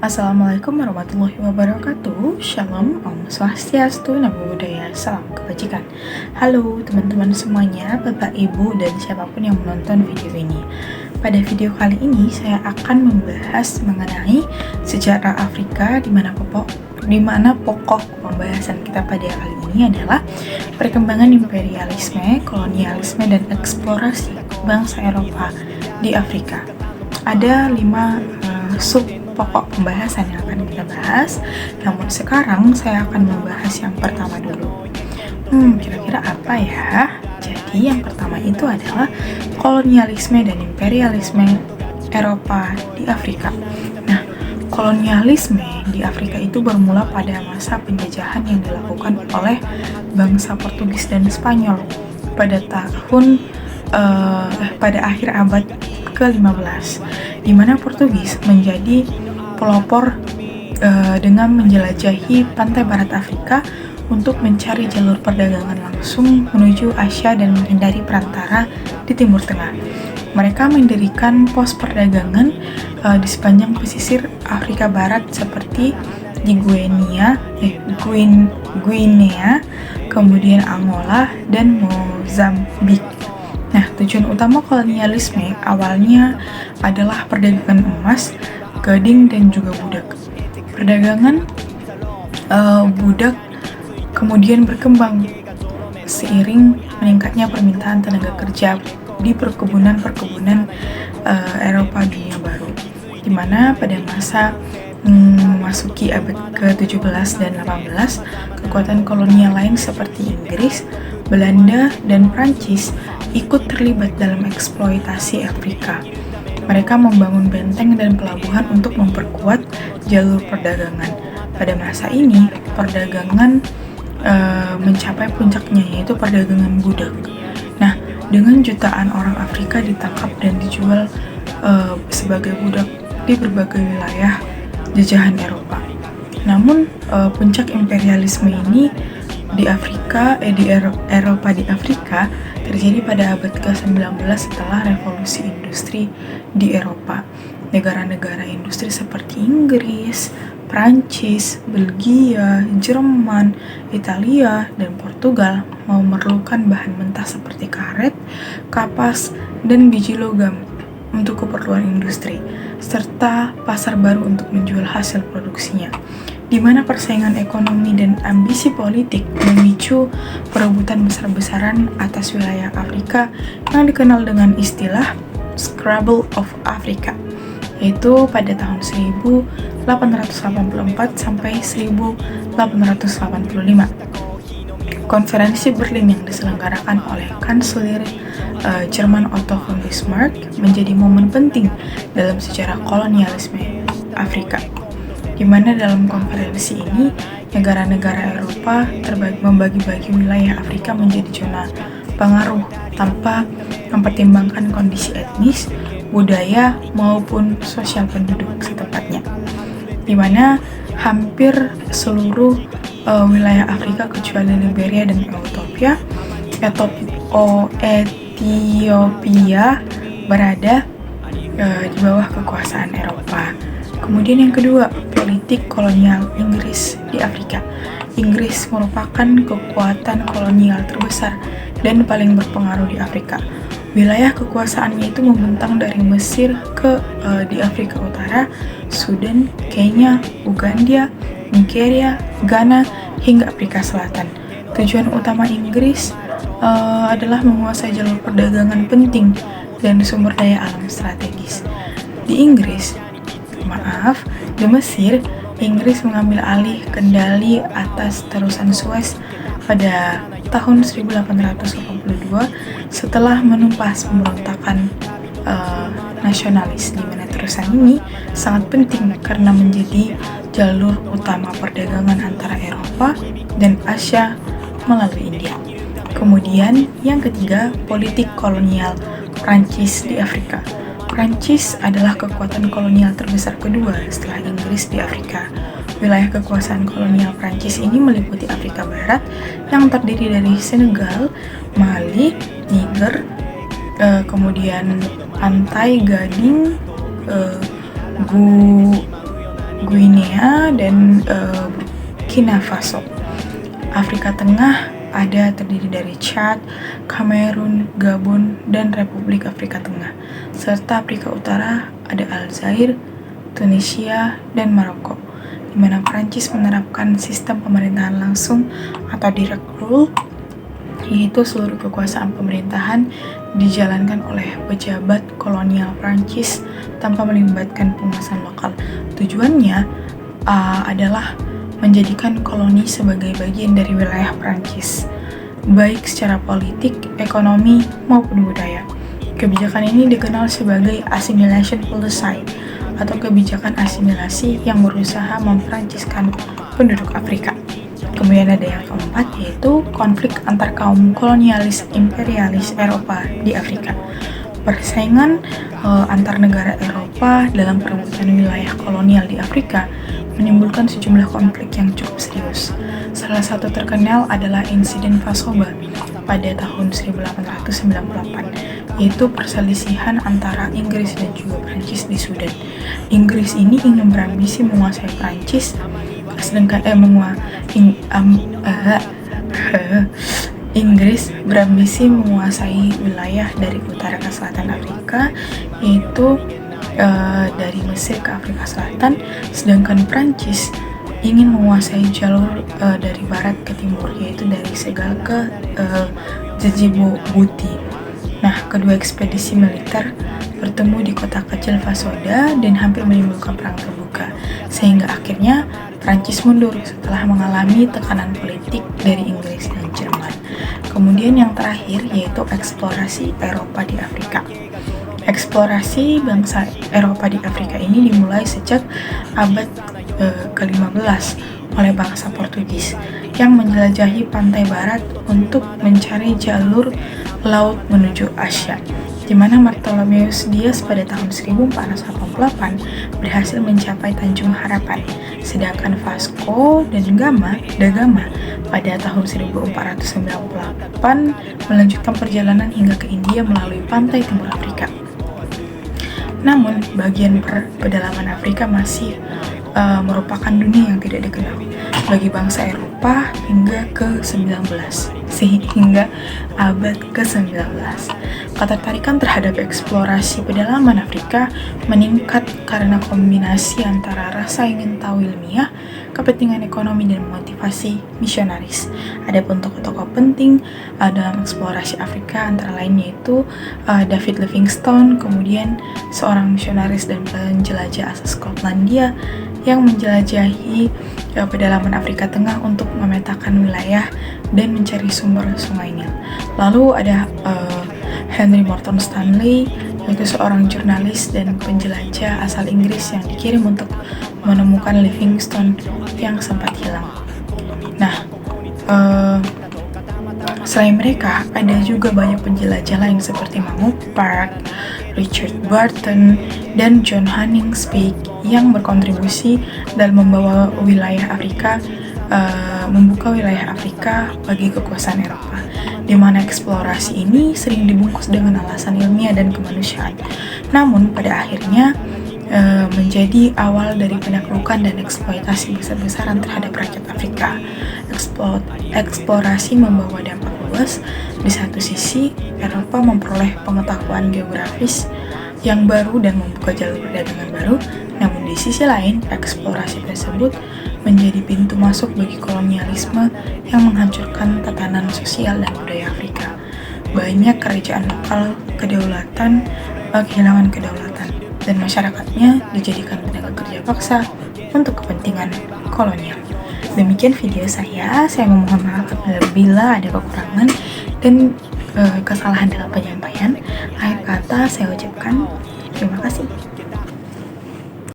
Assalamualaikum warahmatullahi wabarakatuh. Shalom, Om Swastiastu, Namo Buddhaya, salam kebajikan. Halo teman-teman semuanya, Bapak, Ibu, dan siapapun yang menonton video ini. Pada video kali ini saya akan membahas mengenai sejarah Afrika, di mana pokok pembahasan kita pada kali ini adalah perkembangan imperialisme, kolonialisme, dan eksplorasi bangsa Eropa di Afrika. Ada 5 sub pokok pembahasan yang akan kita bahas. Namun sekarang saya akan membahas yang pertama dulu. Kira-kira apa ya? Jadi yang pertama itu adalah kolonialisme dan imperialisme Eropa di Afrika. Nah, kolonialisme di Afrika itu bermula pada masa penjajahan yang dilakukan oleh bangsa Portugis dan Spanyol pada pada akhir abad ke-15, di mana Portugis menjadi pelopor dengan menjelajahi pantai barat Afrika untuk mencari jalur perdagangan langsung menuju Asia dan menghindari perantara di Timur Tengah. Mereka mendirikan pos perdagangan di sepanjang pesisir Afrika Barat seperti di Guinea, kemudian Angola, dan Mozambik. Nah, tujuan utama kolonialisme awalnya adalah perdagangan emas, gading, dan juga budak. Perdagangan budak kemudian berkembang seiring meningkatnya permintaan tenaga kerja di perkebunan Eropa dunia baru, di mana pada masa memasuki abad ke-17 dan 18, kekuatan kolonial lain seperti Inggris, Belanda, dan Prancis ikut terlibat dalam eksploitasi Afrika. Mereka membangun benteng dan pelabuhan untuk memperkuat jalur perdagangan. Pada masa ini, perdagangan mencapai puncaknya, yaitu perdagangan budak. Nah, dengan jutaan orang Afrika ditangkap dan dijual sebagai budak di berbagai wilayah jajahan Eropa. Namun, puncak imperialisme ini di Eropa di Afrika terjadi pada abad ke-19 setelah revolusi industri di Eropa. Negara-negara industri seperti Inggris, Prancis, Belgia, Jerman, Italia, dan Portugal memerlukan bahan mentah seperti karet, kapas, dan biji logam untuk keperluan industri, serta pasar baru untuk menjual hasil produksinya, di mana persaingan ekonomi dan ambisi politik memicu perebutan besar-besaran atas wilayah Afrika yang dikenal dengan istilah Scrabble of Africa, yaitu pada tahun 1884 sampai 1885. Konferensi Berlin yang diselenggarakan oleh Kanselir Jerman Otto von Bismarck menjadi momen penting dalam sejarah kolonialisme Afrika, di mana dalam konferensi ini negara-negara Eropa membagi-bagi wilayah Afrika menjadi zona pengaruh tanpa mempertimbangkan kondisi etnis, budaya, maupun sosial penduduk setempatnya, di mana hampir seluruh wilayah Afrika kecuali Liberia dan Ethiopia berada di bawah kekuasaan Eropa. Kemudian yang kedua, politik kolonial Inggris di Afrika. Inggris merupakan kekuatan kolonial terbesar dan paling berpengaruh di Afrika. Wilayah kekuasaannya itu membentang dari Mesir di Afrika Utara, Sudan, Kenya, Uganda, Nigeria, Ghana, hingga Afrika Selatan. Tujuan utama Inggris adalah menguasai jalur perdagangan penting dan sumber daya alam strategis. Di Mesir, Inggris mengambil alih kendali atas terusan Suez pada tahun 1882 setelah menumpas pemberontakan nasionalis, di mana terusan ini sangat penting karena menjadi jalur utama perdagangan antara Eropa dan Asia melalui India. Kemudian yang ketiga, politik kolonial Prancis di Afrika. Prancis adalah kekuatan kolonial terbesar kedua setelah Inggris di Afrika. Wilayah kekuasaan kolonial Prancis ini meliputi Afrika Barat yang terdiri dari Senegal, Mali, Niger, kemudian Pantai Gading, Guinea, dan Burkina Faso. Afrika Tengah terdiri dari Chad, Kamerun, Gabon, dan Republik Afrika Tengah. Serta Afrika Utara ada Aljazair, Tunisia, dan Maroko, di mana Prancis menerapkan sistem pemerintahan langsung atau direct rule, yaitu seluruh kekuasaan pemerintahan dijalankan oleh pejabat kolonial Prancis tanpa melibatkan penguasaan lokal. Tujuannya adalah menjadikan koloni sebagai bagian dari wilayah Prancis, baik secara politik, ekonomi, maupun budaya. Kebijakan ini dikenal sebagai assimilation policy atau kebijakan asimilasi yang berusaha mempranciskan penduduk Afrika. Kemudian ada yang keempat, yaitu konflik antar kaum kolonialis imperialis Eropa di Afrika. Persaingan antar negara Eropa dalam perebutan wilayah kolonial di Afrika menimbulkan sejumlah konflik yang cukup serius. Salah satu terkenal adalah insiden Fasoba pada tahun 1898, yaitu perselisihan antara Inggris dan juga Prancis di Sudan. Inggris ini ingin berambisi menguasai Prancis, sedangkan Inggris berambisi menguasai wilayah dari utara ke selatan Afrika, yaitu dari Mesir ke Afrika Selatan, sedangkan Prancis ingin menguasai jalur dari barat ke timur, yaitu dari Senegal ke Djibouti. Nah, kedua ekspedisi militer bertemu di kota kecil Fasoda dan hampir menimbulkan perang terbuka, sehingga akhirnya Prancis mundur setelah mengalami tekanan politik dari Inggris dan Jerman. Kemudian yang terakhir yaitu eksplorasi Eropa di Afrika. Eksplorasi bangsa Eropa di Afrika ini dimulai sejak abad ke-15 oleh bangsa Portugis yang menjelajahi pantai barat untuk mencari jalur laut menuju Asia, di mana Bartholomeus Dias pada tahun 1488 berhasil mencapai Tanjung Harapan, sedangkan Vasco da Gama pada tahun 1498 melanjutkan perjalanan hingga ke India melalui pantai timur Afrika. Namun, bagian pedalaman Afrika masih merupakan dunia yang tidak dikenal bagi bangsa Eropa hingga ke-19, sehingga abad ke-19. Ketertarikan terhadap eksplorasi pedalaman Afrika meningkat karena kombinasi antara rasa ingin tahu ilmiah, kepentingan ekonomi, dan motivasi misionaris. Adapun tokoh-tokoh penting dalam eksplorasi Afrika antara lain yaitu David Livingstone, kemudian seorang misionaris dan penjelajah asal Skotlandia yang menjelajahi pedalaman Afrika Tengah untuk memetakan wilayah dan mencari sumber sungai Nil. Lalu ada Henry Morton Stanley, yaitu seorang jurnalis dan penjelajah asal Inggris yang dikirim untuk menemukan Livingstone yang sempat hilang. Nah, selain mereka, ada juga banyak penjelajah lain seperti Mahmud Park, Richard Burton, dan John Hanning Speke yang berkontribusi dalam membuka wilayah Afrika bagi kekuasaan Eropa, di mana eksplorasi ini sering dibungkus dengan alasan ilmiah dan kemanusiaan. Namun pada akhirnya menjadi awal dari penaklukan dan eksploitasi besar-besaran terhadap rakyat Afrika. Eksplorasi membawa dampak luas. Di satu sisi, Eropa memperoleh pengetahuan geografis yang baru dan membuka jalur perdagangan baru. Namun di sisi lain, eksplorasi tersebut menjadi pintu masuk bagi kolonialisme yang menghancurkan tatanan sosial dan budaya Afrika. Banyak kerajaan lokal kehilangan kedaulatan, dan masyarakatnya dijadikan tenaga kerja paksa untuk kepentingan kolonial. Demikian video saya memohon maaf apabila ada kekurangan dan kesalahan dalam penyampaian. Akhir kata saya ucapkan terima kasih.